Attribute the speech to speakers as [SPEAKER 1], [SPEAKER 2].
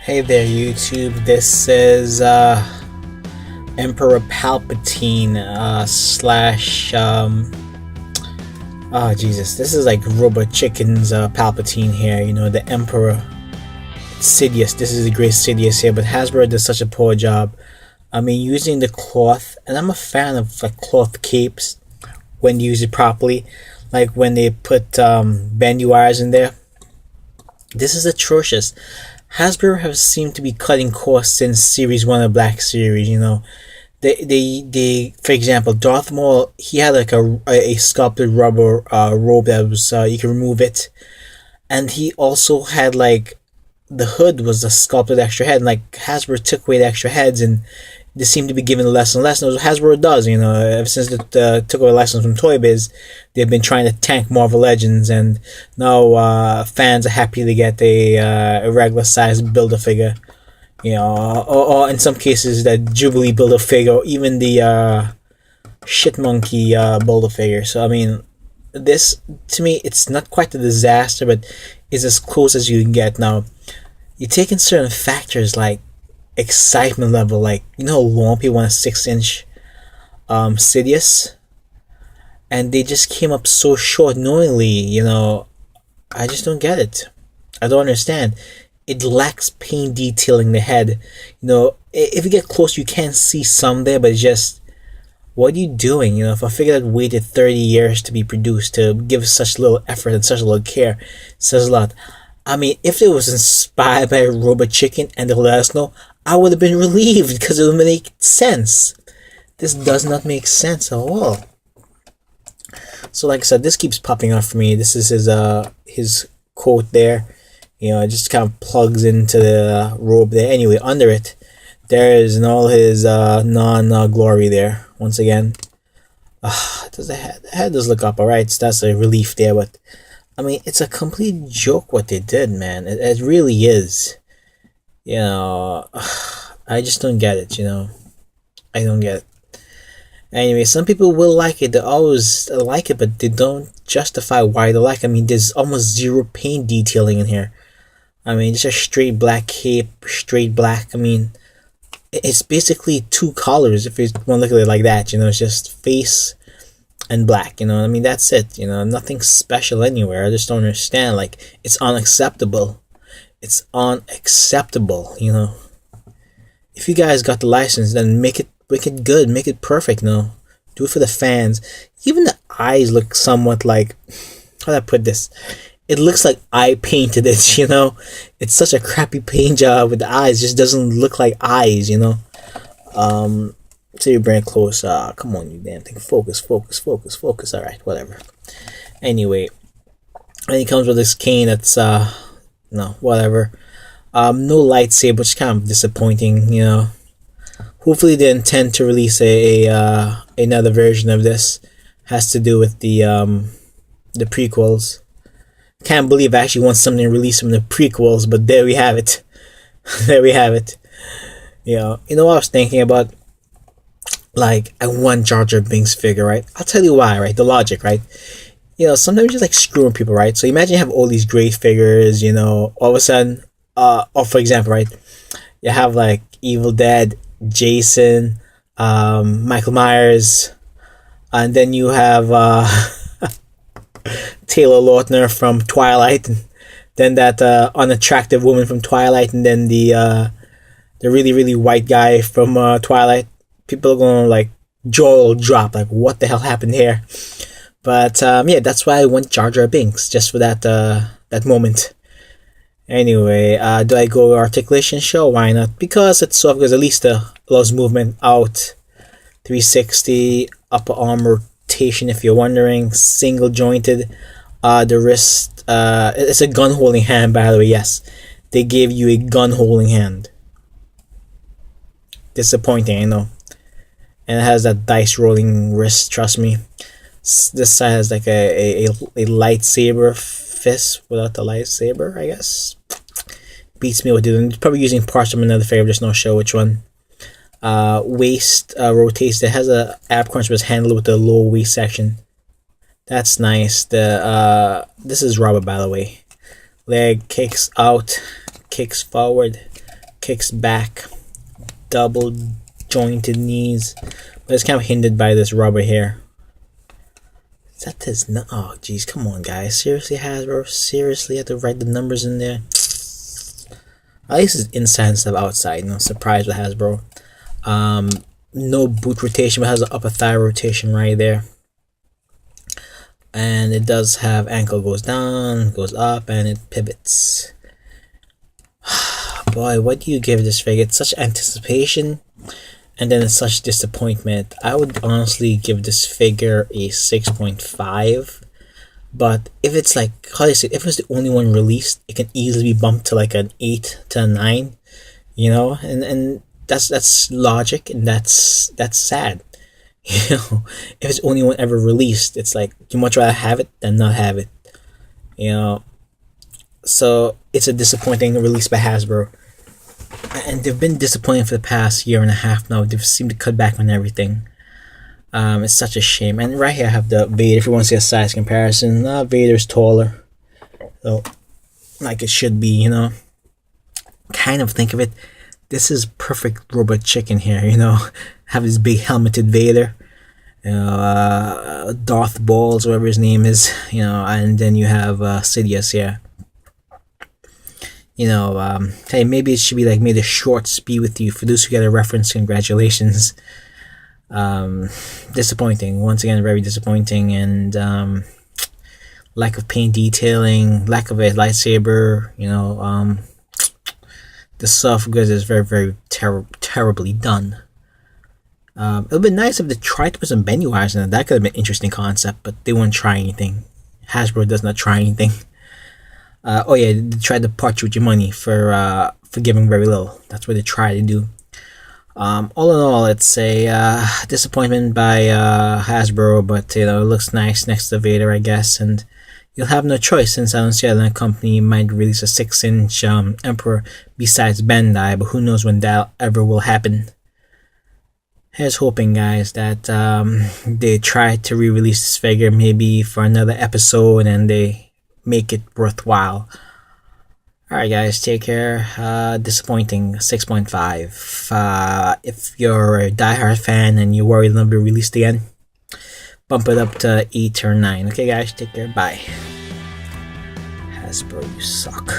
[SPEAKER 1] Hey there, YouTube. This is Emperor Palpatine slash oh Jesus, this is like Robot Chicken's Palpatine here. You know, the Emperor Sidious. This is the great Sidious here, but Hasbro does such a poor job. I mean, using the cloth, and I'm a fan of like cloth capes when used it properly, like when they put bendy wires in there. This is atrocious. Hasbro have seemed to be cutting costs since Series 1 of Black Series, you know. They for example, Darth Maul, he had like a sculpted rubber robe that was, you can remove it. And he also had like, the hood was a sculpted extra head, and like Hasbro took away the extra heads, and they seem to be giving less and less. And that's what Hasbro does, you know. Ever since it took away lessons from Toy Biz, they've been trying to tank Marvel Legends, and now fans are happy to get a regular size Build-A-Figure, you know, or in some cases that Jubilee Build-A-Figure, or even the Shit Monkey Build-A-Figure. So I mean, this, to me, it's not quite a disaster, but it's as close as you can get. Now, you take in certain factors like excitement level, like, you know how long people want a 6-inch Sidious, and they just came up so short knowingly, you know. I just don't get it. I don't understand. It lacks paint detailing the head, you know. If you get close, you can see some there, but it's just, what are you doing? You know, if a figure that waited 30 years to be produced, to give such little effort and such little care, says a lot. I mean, if it was inspired by Robot Chicken and they let us know, I would have been relieved, because it would make sense. This does not make sense at all. So like I said, this keeps popping up for me. This is his quote there. You know, it just kind of plugs into the robe there. Anyway, under it, there is all his non-glory there. Once again, does the head does look up alright, so that's a relief there, but I mean, it's a complete joke what they did, man. It really is. You know, I just don't get it, you know. I don't get it. Anyway, some people will like it. They always like it, but they don't justify why they like it. I mean, there's almost zero paint detailing in here. I mean, just a straight black cape, straight black. I mean, it's basically two colors if you want to look at it like that, you know. It's just face and black, you know. I mean, that's it, you know. Nothing special anywhere. I just don't understand. Like, it's unacceptable. It's unacceptable, you know. If you guys got the license, then make it good, make it perfect, you know. Do it for the fans. Even the eyes look somewhat like, how do I put this? It looks like I painted it, you know. It's such a crappy paint job with the eyes. It just doesn't look like eyes, you know. So you bring it close. Come on, you damn thing. Focus. Alright, whatever. Anyway, and he comes with this cane that's no, whatever. No lightsaber, which is kind of disappointing, you know. Hopefully they intend to release another version of this. Has to do with the prequels. Can't believe I actually want something to release from the prequels, but there we have it. There we have it. You know what I was thinking about? Like, I want Jar Jar Binks figure, right? I'll tell you why, right? The logic, right? You know, sometimes you're just like screwing people, right? So imagine you have all these great figures, you know, all of a sudden, or for example, right? You have like Evil Dead, Jason, Michael Myers, and then you have Taylor Lautner from Twilight, and then that unattractive woman from Twilight, and then the really, really white guy from Twilight. People are going to like, jaw will drop, like, what the hell happened here? But yeah, that's why I want Jar Jar Binks, just for that moment. Anyway, do I go articulation? Sure, why not? Because it's soft, because at least allows movement out. 360 upper arm rotation, if you're wondering. Single jointed. The wrist, it's a gun holding hand, by the way. Yes, they gave you a gun holding hand. Disappointing, I know. And it has that dice rolling wrist, trust me. This side has like a lightsaber fist without the lightsaber, I guess. Beats me with it. I'm probably using parts from another figure, just not sure which one. Waist rotates. It has a ab crunch, but it's handled with the low waist section. That's nice. This is rubber, by the way. Leg kicks out, kicks forward. kicks back, double jointed knees, but it's kind of hindered by this rubber here. Is that his? No, oh geez, come on guys, seriously Hasbro, seriously have to write the numbers in there. At least it's inside instead of outside. No surprise with Hasbro. No boot rotation, but has an upper thigh rotation right there. And it does have ankle goes down, goes up, and it pivots. Boy, what do you give this figure? It's such anticipation, and then it's such disappointment. I would honestly give this figure a 6.5. But if it's like, how do I say, if it's the only one released, it can easily be bumped to like an 8 to a 9, you know, and that's logic, and that's sad. You know, if it's only one ever released, it's like you much rather have it than not have it. You know, so it's a disappointing release by Hasbro, and they've been disappointing for the past year and a half now. They've seemed to cut back on everything. It's such a shame. And right here I have the Vader. If you want to see a size comparison, Vader's taller, so like it should be. You know, kind of think of it. This is perfect Robot Chicken here. You know, have this big helmeted Vader, you know, Darth Balls, whatever his name is, you know, and then you have Sidious here. You know, hey, maybe it should be like, may the shorts be with you. For those who get a reference, congratulations. Disappointing, once again, very disappointing, and lack of paint detailing, lack of a lightsaber. You know, the soft goods is very terribly done. It would have been nice if they tried to put some Bennywise in it. That could have been an interesting concept, but they wouldn't try anything. Hasbro does not try anything. Oh yeah, they tried to part you with your money for giving very little. That's what they try to do. All in all, it's a disappointment by Hasbro, but you know, it looks nice next to Vader, I guess, and you'll have no choice, since I don't see that company might release a 6-inch Emperor besides Bandai, but who knows when that ever will happen. Here's hoping, guys, that they try to re-release this figure maybe for another episode and they make it worthwhile. Alright guys, take care. Disappointing, 6.5. If you're a diehard fan and you're worried it'll be released again, bump it up to 8 or 9. Okay guys, take care, bye. Hasbro, you suck.